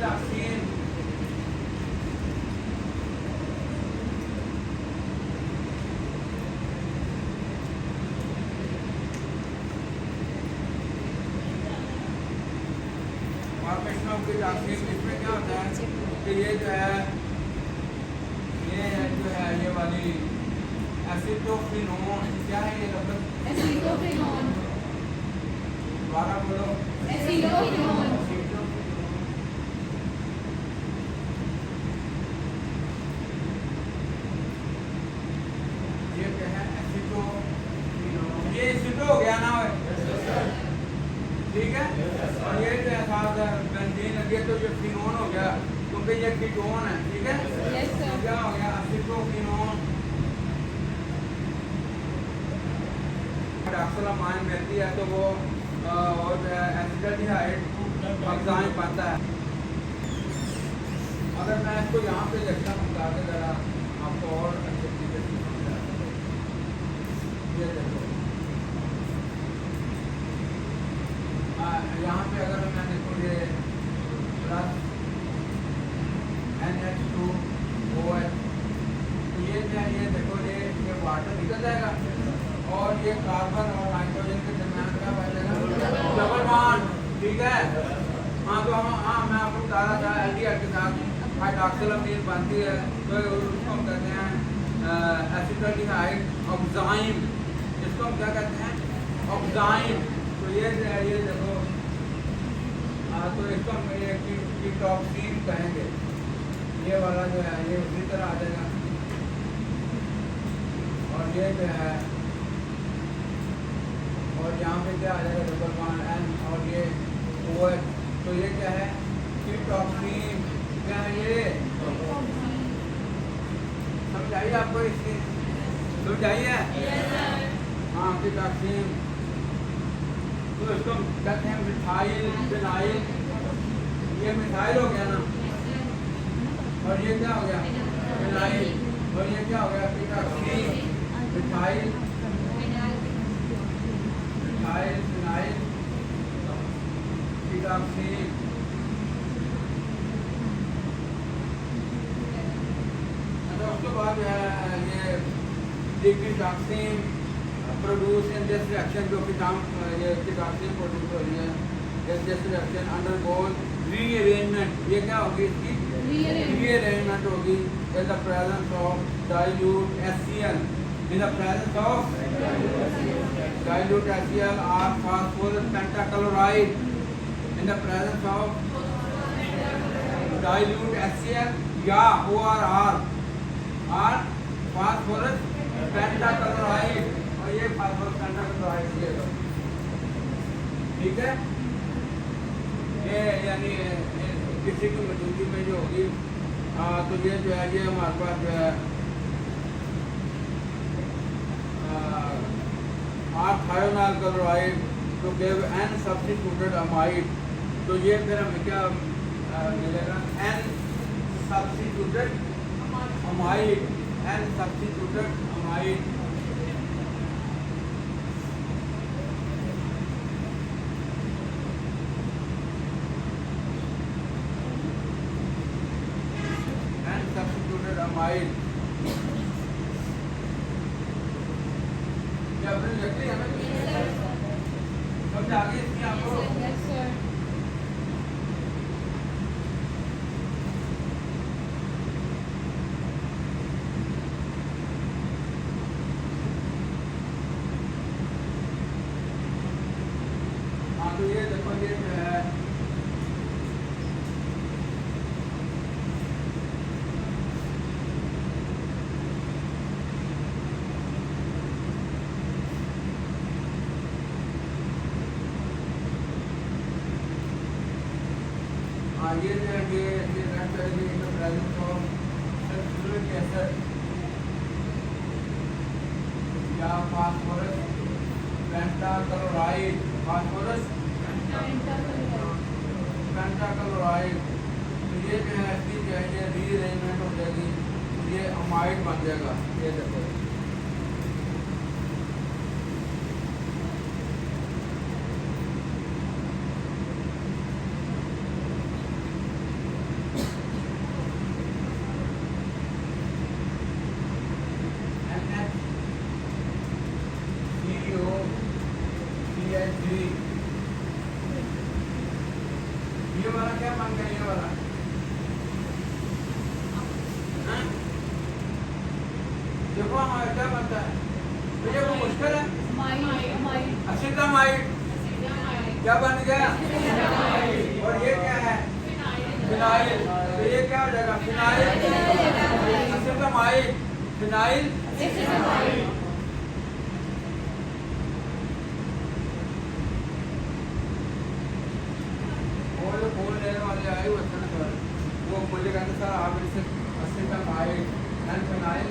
Toxin formation की toxin इसमें क्या होता है कि ये जो है ये वाली एसिटोफिनोन क्या है ये लफ्ज़ एसिटोफिनोन दोबारा बोलो एसिटोफिनोन ये क्या है एसिटोफिनोन ये एसिटो हो गया ना ठीक है और ये जो है साथ बेंजीन ये तो ये फिनोन हो गया क्योंकि ये कीटोन है ठीक है यस तो सर क्या हो गया एसिटोफिनोन डाक्सोलामाइन मिलती है तो वो और एसिटाल्डिहाइड एंजाइम बनता है। अगर मैं इसको यहाँ पे लिखता हूँ ताकि ज़रा आपको और अच्छे तरीके से समझ आ सके। ये देखो यहाँ पे अगर मैं देखूँ ये प्लस NH2OH तो ये क्या है ये देखो ये वाटर निकल जाएगा और ये कार्बन और नाइट्रोजन के दरमियान क्या बचेगा डबल बॉन्ड ठीक है हाँ तो मैं आपको बता रहा था एल्डिहाइड के साथ हाइड्रॉक्सिलअमीन बनती है तो उसको हम कहते हैं एसिटाल्डिहाइड एंजाइम इसको हम क्या कहते हैं एंजाइम तो ये देखो तो इसको हम कीटोक्सिन कहेंगे ये वाला जो है ये उसी तरह आ जाएगा और ये जो है और यहाँ पे क्या आ जाएगा डबल बॉन्ड N और ये OH तो ये क्या है कीटोक्सिन क्या है ये समझाइए आपको इसकी समझाइए हाँ कीटोक्सिन तो इसको कहते हैं मिथाइल फिनाइल ये मिथाइल हो गया ना और ये क्या हो गया फिनाइल और ये क्या हो गया कीटोक्सिन मिथाइल मिथाइल फिनाइल कीटोक्सिन अच्छा उसके बाद जो है ये कीटोक्सिन प्रोड्यूस इन दिस रिएक्शन जो कि ये कीटोक्सिन प्रोड्यूस हो रही है in this reaction undergoes rearrangement ये क्या होगी इसकी रीअरेंजमेंट होगी in the presence of dilute HCl in the presence of dilute HCl or phosphorus pentachloride in the presence of dilute HCl या ORR or phosphorus pentachloride और ये phosphorus pentachloride ये लो ठीक है ये यानी किसी की मौजूदगी में जो होगी तो ये जो है ये हमारे पास जो है thionyl chloride to give N substituted amide तो ये फिर हमें क्या मिलेगा N substituted amide N substituted amide N substituted amide क्या आपने लिख लिया ना समझ आ गई इसकी आपको यस सर हाँ तो ये देखो ये जो है ये जो है ये रन करेंगे in the presence of sulphuric acid या फास्फोरस पेंटाक्लोराइड फास्फोरस पेंटाक्लोराइड तो ये जो है इसकी जो है ये रीअरेंजमेंट हो जाएगी ये अमाइड बन जाएगा ये देखो थ्री। ये वाला क्या बन गया, ये वाला हाँ? देखो हमारा क्या बनता है, तो ये कोई मुश्किल है। असिटामाइड क्या बन गया, और ये क्या है, फिनाइल। तो ये क्या हो जाएगा, फिनाइल असिटामाइड, फिनाइल। वो जो फोन लेने वाले आए हुए थे ना सर, वो मुझे कहते सर आप इसे असिटामाइड एंड फिनाइल।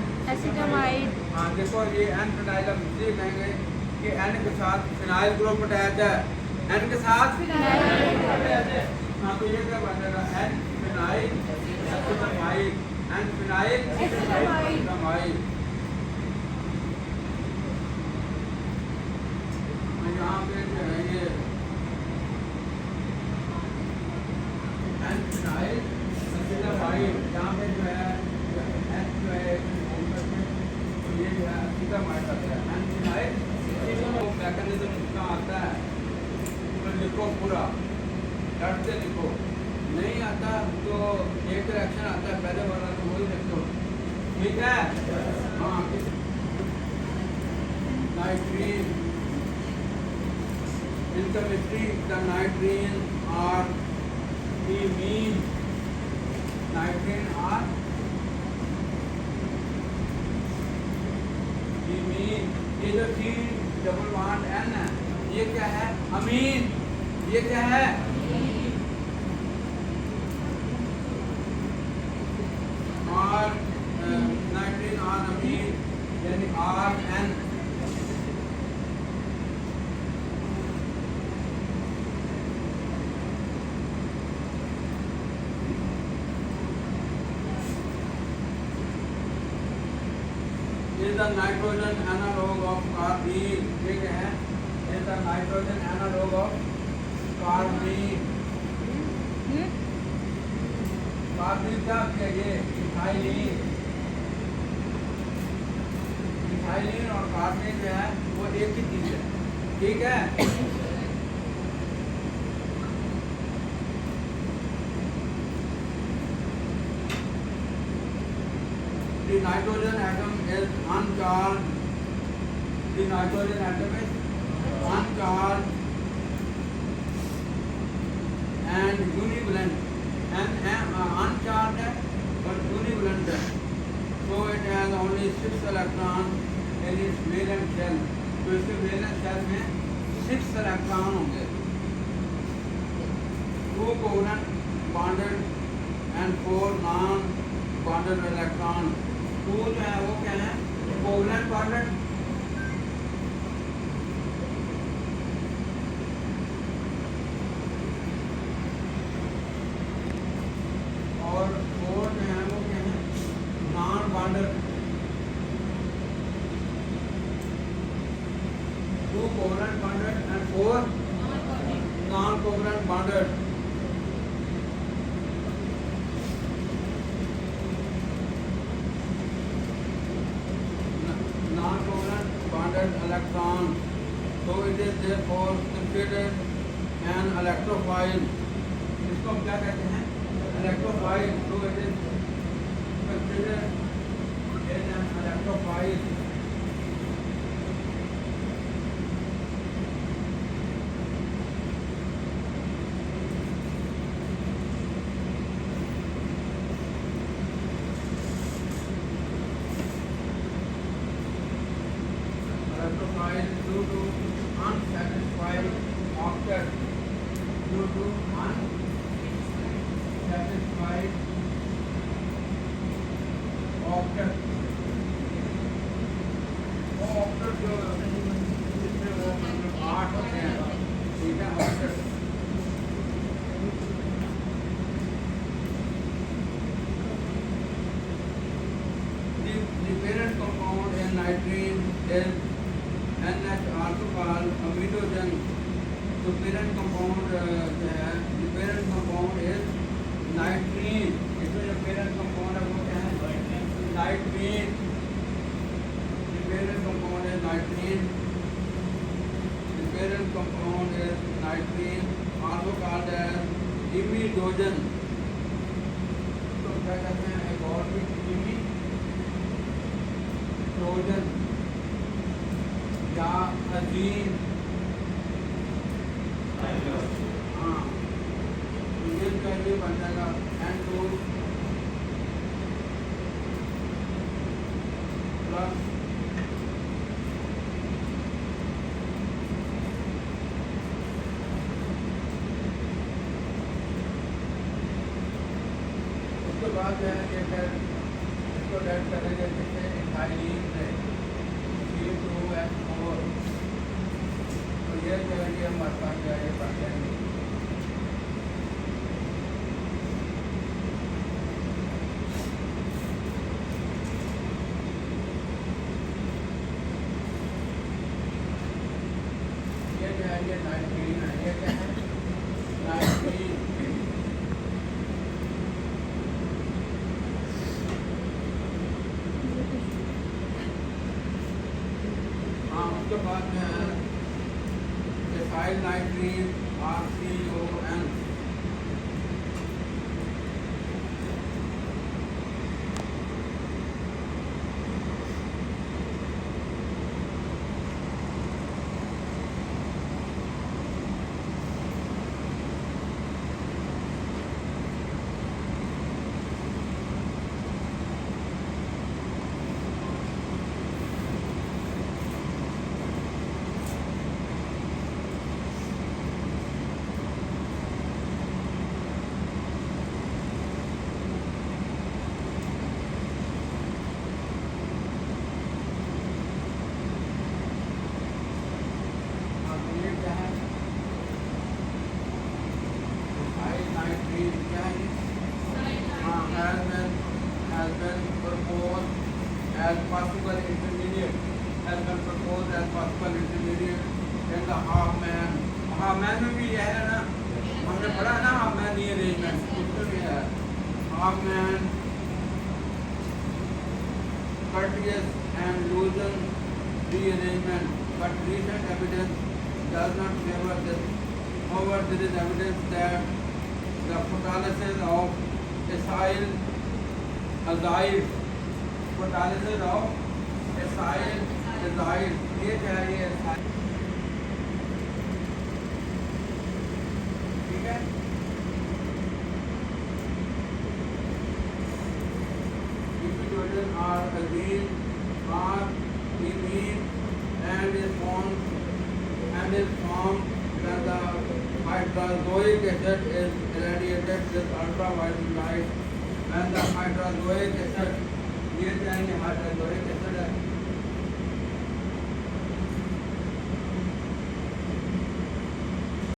हाँ देखो ये एन फिनाइल, हम इसलिए कहेंगे कि एन के साथ फिनाइल ग्रुप अटैच है, एन के साथ हाँ, तो ये क्या बन जाएगा, एन फिनाइल असिटामाइड, एन फिनाइल असिटामाइड। यहाँ पे जो है ये एन फिनाइल असिटामाइड, यहाँ पे जो है एन जो है तो ये जो है असिटामाइड आता है, एन फिनाइल। मैकेनिज्म इसका आता है तो लिखो पूरा, डट से लिखो, नहीं आता तो एक रिएक्शन आता है पहले वाला, तो वही लिखो, ठीक है। हाँ, नाइट्रीन in chemistry the nitrogen are amine, nitrogen are amine। ये जो C डबल बॉन्ड N है, ये क्या है, अमीन। ये क्या है, और नाइट्रोजन आर अमीन यानी RN। is the nitrogen analog of carbene, ठीक है, is the nitrogen analog of carbene। Carbene क्या है, ये इथाइलिन, इथाइलिन और कार्बीन जो है वो एक ही चीज है, ठीक है। The nitrogen atom is uncharged. The nitrogen atom is uncharged and univalent. And uncharged है but univalent है. So it has only 6 electrons in its valence shell. तो इसके valence shell में 6 electron होंगे. 2 covalent bonded and 4 non-bonded electrons. To जो है वो क्या है, कोवलेंट बॉन्डेड, और 4 जो है वो क्या है, non bonded. 2 covalent bonded and 4 non covalent bonded. Electron, so it is therefore considered an electrophile। इसको हम क्या कहते हैं, electrophile। So it is considered an electrophile। Electrophile due to unsatisfied octet, due to unsatisfied octet। वो octet जो जिसमें वो मतलब 8 होते हैं, ठीक है, octet। The parent compound in nitrine is NH, also called amidogen। तो parent compound जो है, the parent compound is nitrine। इसमें जो parent compound है वो क्या है, nitrine। The parent compound is nitrine। The parent compound nitrene, also called as imidogen. तो क्या कहते हैं एक और भी imidogen या अजीन। हाँ, ये चाहिए बन जाएगा N2 प्लस उसके बाद जो है ये फिर इसको ऐड करेंगे जैसे इथाइलिन से C2H4। तो ये जो है ये हमारे पास जो है ये बन जाएंगे। ये जो है ये नाइट्रीन है, ये क्या है नाइट्रीन। हाँ, उसके बाद में है एथाइल नाइट्रीन RCON। हाँ, तो ये क्या है एथाइल नाइट्रीन क्या है ये? हाँ, has been proposed as possible intermediate in the Hoffman। Hoffman में भी यह है ना, हमने पढ़ा ना Hoffman rearrangement, उसमें भी है Hoffman, Curtius and Luzon rearrangement, but recent evidence does not favor this. However, there is evidence that the photolysis of acyl azide, photolysis of acyl azide, ये क्या है ये acyl, ठीक है। Imidogen are azine or imine and is formed when the hydrozoic acid is irradiated with ultraviolet light। When the hydrozoic acid, ये चाहिए hydrozoic acid है,